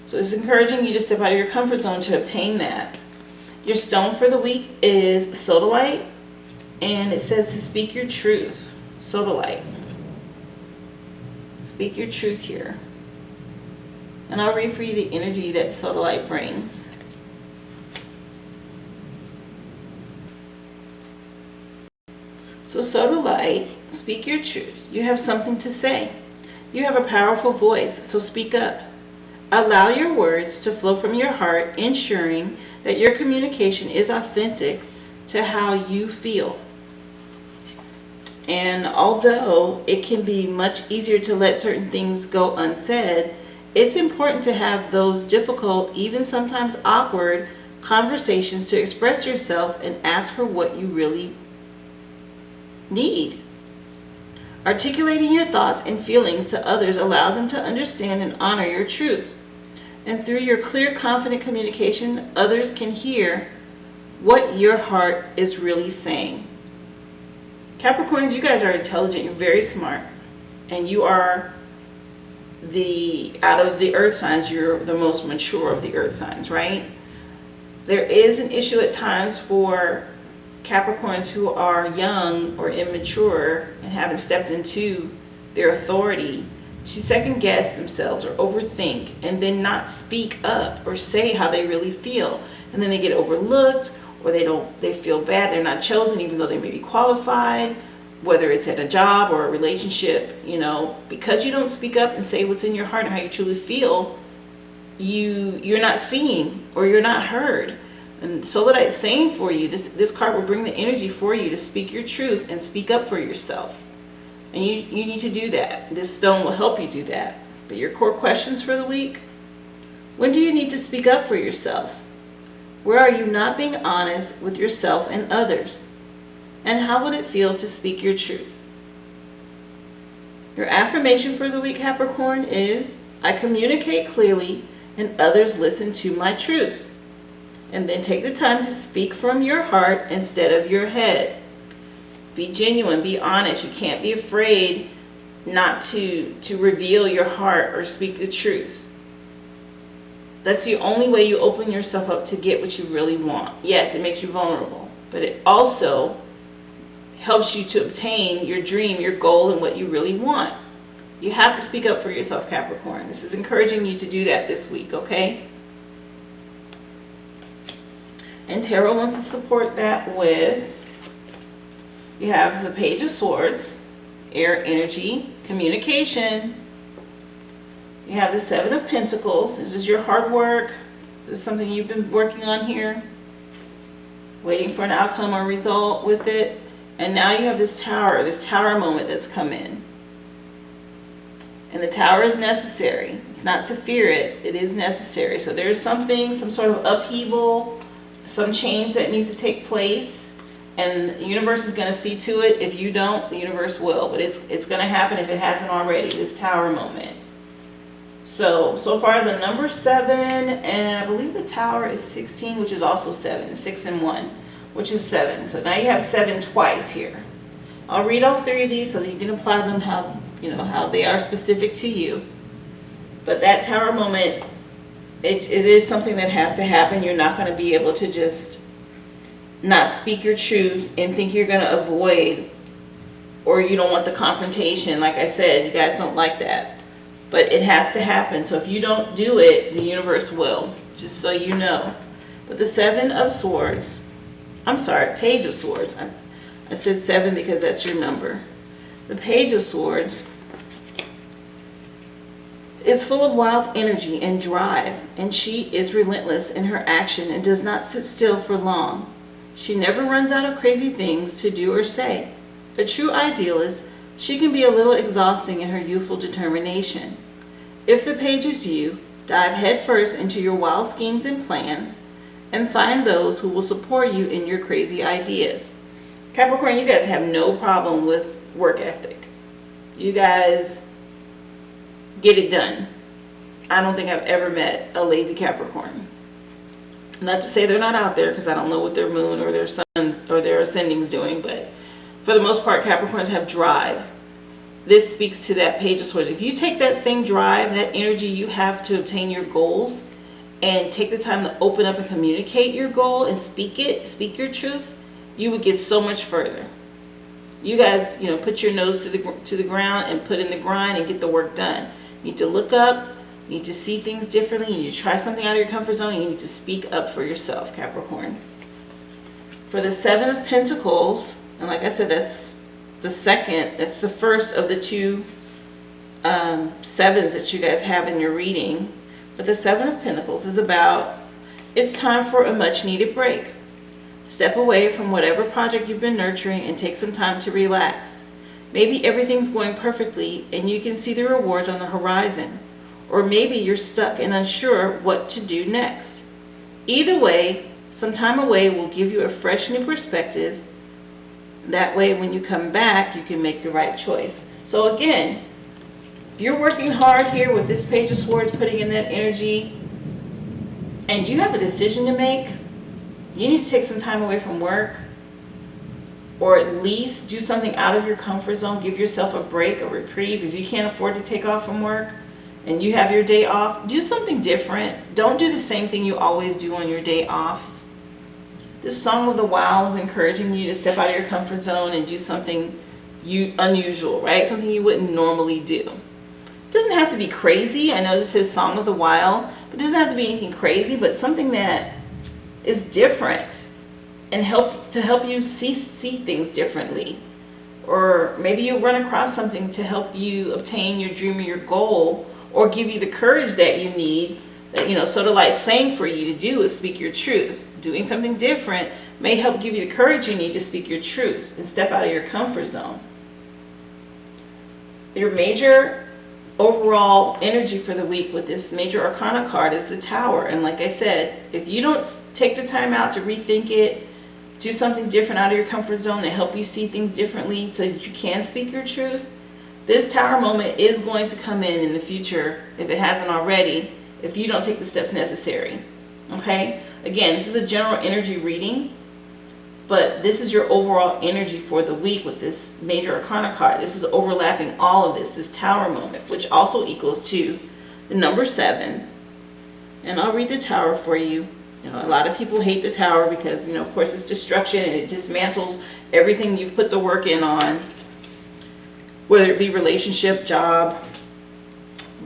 So it's encouraging you to step out of your comfort zone to obtain that. Your stone for the week is sodalite, and it says to speak your truth. Sodalite. Speak your truth here. And I'll read for you the energy that sodalite brings. So sodalite, speak your truth. You have something to say. You have a powerful voice, so speak up. Allow your words to flow from your heart, ensuring that your communication is authentic to how you feel. And although it can be much easier to let certain things go unsaid, it's important to have those difficult, even sometimes awkward, conversations to express yourself and ask for what you really need. Articulating your thoughts and feelings to others allows them to understand and honor your truth. And through your clear, confident communication, others can hear what your heart is really saying. Capricorns, you guys are intelligent, you're very smart, and you are out of the earth signs, you're the most mature of the earth signs, right? There is an issue at times for Capricorns who are young or immature and haven't stepped into their authority to second guess themselves or overthink and then not speak up or say how they really feel. And then they get overlooked, or they feel bad, they're not chosen even though they may be qualified, whether it's at a job or a relationship. Because you don't speak up and say what's in your heart and how you truly feel, you're not seen or you're not heard. And Soladite's saying for you, this card will bring the energy for you to speak your truth and speak up for yourself. And you need to do that. This stone will help you do that. But your core questions for the week: When do you need to speak up for yourself? Where are you not being honest with yourself and others? And how would it feel to speak your truth? Your affirmation for the week, Capricorn, is, I communicate clearly and others listen to my truth. And then take the time to speak from your heart instead of your head. Be genuine, be honest. You can't be afraid not to reveal your heart or speak the truth. That's the only way you open yourself up to get what you really want. Yes, it makes you vulnerable, but it also helps you to obtain your dream, your goal, and what you really want. You have to speak up for yourself, Capricorn. This is encouraging you to do that this week, okay? And Tarot wants to support that with, you have the Page of Swords, air energy, communication. You have the Seven of Pentacles. This is your hard work. This is something you've been working on here, waiting for an outcome or result with it. And now you have this tower moment that's come in. And the tower is necessary. It's not to fear it. It is necessary. So there's something, some sort of upheaval, some change that needs to take place. And the universe is going to see to it. If you don't, the universe will. But it's going to happen if it hasn't already, this tower moment. So far the number 7, and I believe the tower is 16, which is also 7. 6 and 1, which is 7. So now you have 7 twice here. I'll read all 3 of these so that you can apply them how they are specific to you. But that tower moment, it is something that has to happen. You're not going to be able to just not speak your truth and think you're going to avoid, or you don't want the confrontation. Like I said, you guys don't like that. But it has to happen. So if you don't do it, the universe will, just so you know. But the Seven of Swords, I'm sorry, Page of Swords. I said 7 because that's your number. The Page of Swords is full of wild energy and drive, and she is relentless in her action and does not sit still for long. She never runs out of crazy things to do or say. A true idealist, she can be a little exhausting in her youthful determination. If the Page is you, dive headfirst into your wild schemes and plans and find those who will support you in your crazy ideas. Capricorn, you guys have no problem with work ethic. You guys get it done. I don't think I've ever met a lazy Capricorn. Not to say they're not out there, because I don't know what their moon or their suns or their ascending's doing, but for the most part, Capricorns have drive. This speaks to that Page of Swords. If you take that same drive, that energy you have to obtain your goals, and take the time to open up and communicate your goal and speak your truth, you would get so much further. You guys, put your nose to the ground and put in the grind and get the work done. You need to look up, you need to see things differently, you need to try something out of your comfort zone, and you need to speak up for yourself, Capricorn. For the Seven of Pentacles, and like I said, that's the first of the 2 sevens that you guys have in your reading. But the Seven of Pentacles is about, it's time for a much needed break. Step away from whatever project you've been nurturing and take some time to relax. Maybe everything's going perfectly and you can see the rewards on the horizon. Or maybe you're stuck and unsure what to do next. Either way, some time away will give you a fresh new perspective. That way, when you come back, you can make the right choice. So again, if you're working hard here with this Page of Swords, putting in that energy, and you have a decision to make, you need to take some time away from work, or at least do something out of your comfort zone. Give yourself a break, a reprieve. If you can't afford to take off from work and you have your day off, do something different. Don't do the same thing you always do on your day off. This Song of the Wild is encouraging you to step out of your comfort zone and do something unusual, right? Something you wouldn't normally do. It doesn't have to be crazy. I know this is Song of the Wild, but it doesn't have to be anything crazy, but something that is different and help you see things differently. Or maybe you run across something to help you obtain your dream or your goal, or give you the courage that you need. That, sort of like saying for you to do is speak your truth. Doing something different may help give you the courage you need to speak your truth and step out of your comfort zone. Your major overall energy for the week with this major arcana card is the Tower. And like I said, if you don't take the time out to rethink it, do something different out of your comfort zone to help you see things differently so that you can speak your truth, this Tower moment is going to come in the future, if it hasn't already, if you don't take the steps necessary. Okay? Again, this is a general energy reading, but this is your overall energy for the week with this major arcana card. This is overlapping all of this Tower moment, which also equals to the number 7. And I'll read the Tower for you. You know, a lot of people hate the Tower because, you know, of course, it's destruction and it dismantles everything you've put the work in on, whether it be relationship, job,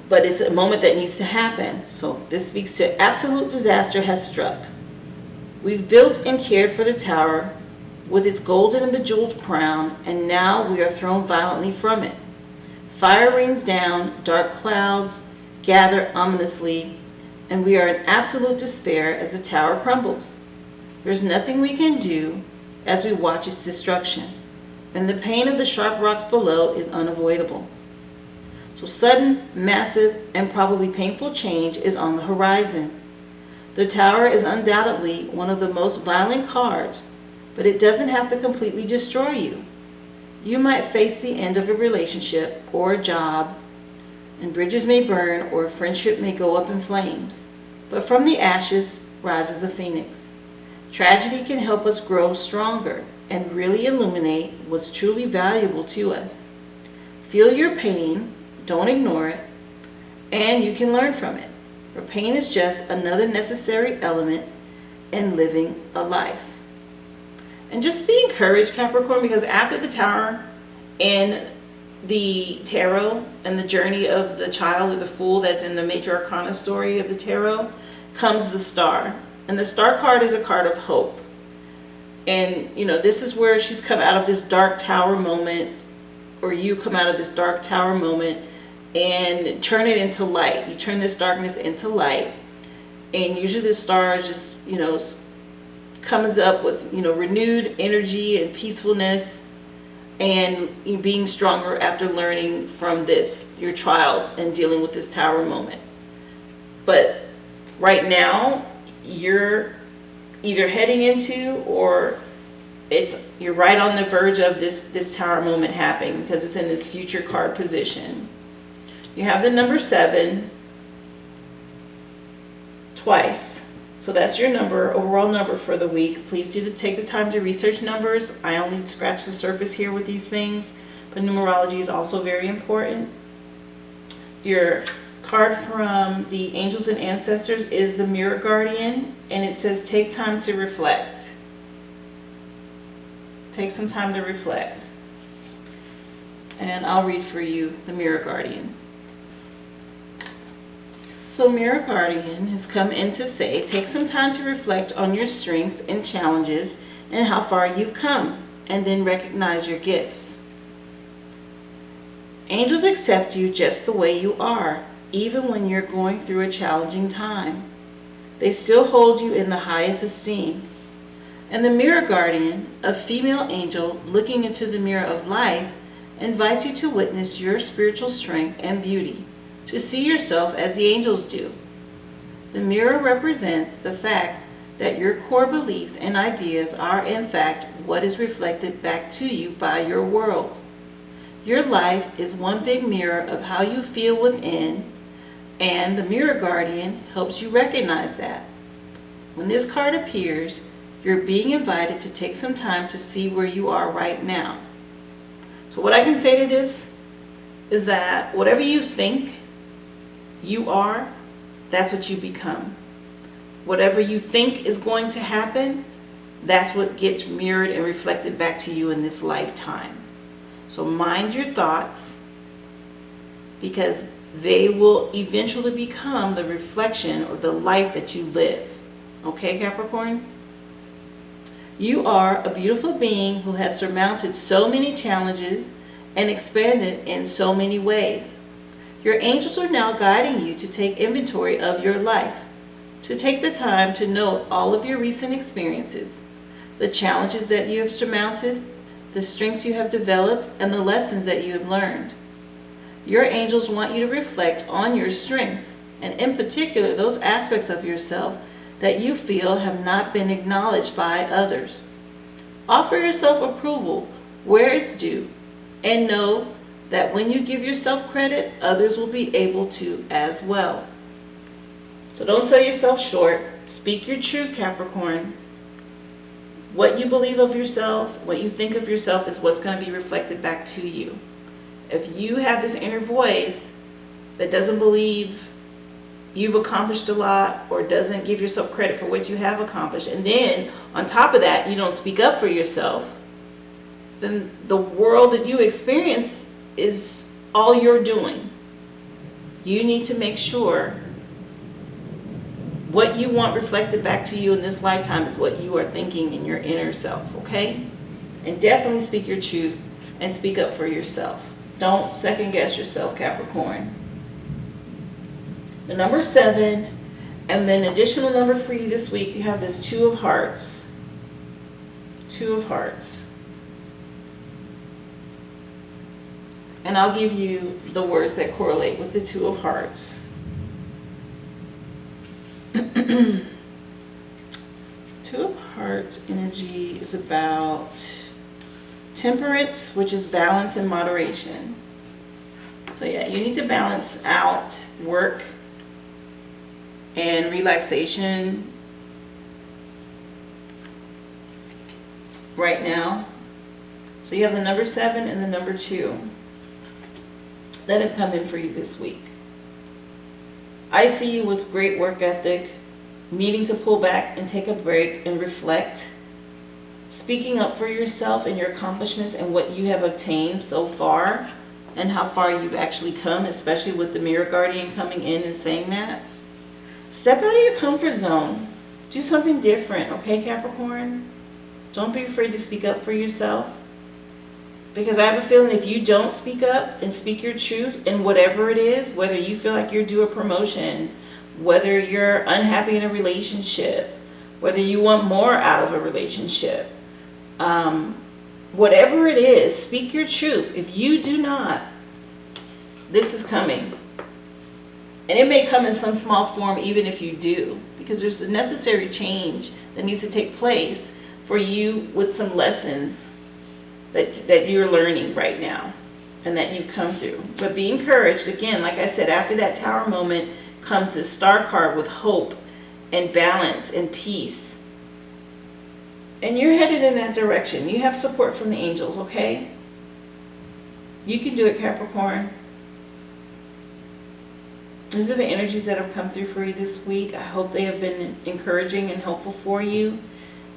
but it's a moment that needs to happen. So this speaks to absolute disaster has struck. We've built and cared for the Tower with its golden and bejeweled crown, and now we are thrown violently from it. Fire rains down, dark clouds gather ominously, and we are in absolute despair as the Tower crumbles. There's nothing we can do as we watch its destruction, and the pain of the sharp rocks below is unavoidable. So sudden, massive, and probably painful change is on the horizon. The Tower is undoubtedly one of the most violent cards, but it doesn't have to completely destroy you. You might face the end of a relationship or a job, and bridges may burn or a friendship may go up in flames. But from the ashes rises a phoenix. Tragedy can help us grow stronger and really illuminate what's truly valuable to us. Feel your pain, don't ignore it, and you can learn from it. For pain is just another necessary element in living a life. And just be encouraged, Capricorn, because after the Tower and the Tarot and the journey of the child or the fool that's in the major arcana story of the Tarot comes the Star. And the Star card is a card of hope. And, you know, this is where she's come out of this dark Tower moment, or you come out of this dark Tower moment and turn it into light. You turn this darkness into light. And usually the Star is just, you know, comes up with, you know, renewed energy and peacefulness and being stronger after learning from this, your trials and dealing with this Tower moment. But right now, you're either heading into or you're right on the verge of this Tower moment happening because it's in this future card position. You have the number 7 twice. So that's your number, overall number for the week. Please take the time to research numbers. I only scratch the surface here with these things, but numerology is also very important. Your card from the Angels and Ancestors is the Mirror Guardian, and it says take time to reflect. Take some time to reflect. And I'll read for you the Mirror Guardian. So Mirror Guardian has come in to say, take some time to reflect on your strengths and challenges and how far you've come, and then recognize your gifts. Angels accept you just the way you are, even when you're going through a challenging time. They still hold you in the highest esteem. And the Mirror Guardian, a female angel looking into the mirror of life, invites you to witness your spiritual strength and beauty, to see yourself as the angels do. The mirror represents the fact that your core beliefs and ideas are in fact what is reflected back to you by your world. Your life is one big mirror of how you feel within, and the Mirror Guardian helps you recognize that. When this card appears, you're being invited to take some time to see where you are right now. So what I can say to this is that whatever you think you are, that's what you become. Whatever you think is going to happen, that's what gets mirrored and reflected back to you in this lifetime. So mind your thoughts, because they will eventually become the reflection of the life that you live. Okay, Capricorn? You are a beautiful being who has surmounted so many challenges and expanded in so many ways. Your angels are now guiding you to take inventory of your life, to take the time to note all of your recent experiences, the challenges that you have surmounted, the strengths you have developed, and the lessons that you have learned. Your angels want you to reflect on your strengths, and in particular, those aspects of yourself that you feel have not been acknowledged by others. Offer yourself approval where it's due, and know that when you give yourself credit, others will be able to as well. So don't sell yourself short. Speak your truth, Capricorn. What you believe of yourself, what you think of yourself is what's going to be reflected back to you. If you have this inner voice that doesn't believe you've accomplished a lot or doesn't give yourself credit for what you have accomplished, and then on top of that you don't speak up for yourself, then the world that you experience is all you're doing. You need to make sure what you want reflected back to you in this lifetime is what you are thinking in your inner self, okay? And definitely speak your truth and speak up for yourself. Don't second guess yourself, Capricorn. The number 7, and then additional number for you this week, you have this 2 of Hearts. 2 of Hearts. And I'll give you the words that correlate with the 2 of Hearts. 2 of Hearts energy is about temperance, which is balance and moderation. So yeah, you need to balance out work and relaxation right now. So you have the number 7 and the number 2 that have come in for you this week. I see you with great work ethic, needing to pull back and take a break and reflect, speaking up for yourself and your accomplishments and what you have obtained so far and how far you've actually come, especially with the Mirror Guardian coming in and saying that. Step out of your comfort zone. Do something different, okay, Capricorn? Don't be afraid to speak up for yourself. Because I have a feeling if you don't speak up and speak your truth in whatever it is, whether you feel like you're due a promotion, whether you're unhappy in a relationship, whether you want more out of a relationship, whatever it is, speak your truth. If you do not, this is coming. And it may come in some small form even if you do, because there's a necessary change that needs to take place for you with some lessons that you're learning right now and that you come through. But be encouraged. Again, like I said, after that Tower moment comes this Star card with hope and balance and peace. And you're headed in that direction. You have support from the angels, okay? You can do it, Capricorn. These are the energies that have come through for you this week. I hope they have been encouraging and helpful for you.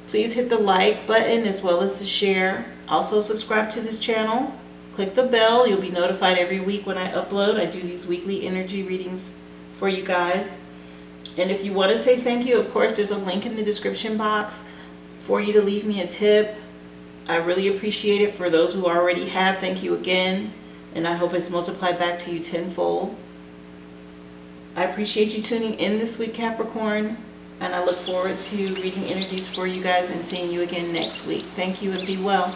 Please hit the like button as well as the share. Also subscribe to this channel. Click the bell. You'll be notified every week when I upload. I do these weekly energy readings for you guys. And if you want to say thank you, of course, there's a link in the description box for you to leave me a tip. I really appreciate it. For those who already have, thank you again. And I hope it's multiplied back to you tenfold. I appreciate you tuning in this week, Capricorn. And I look forward to reading energies for you guys and seeing you again next week. Thank you and be well.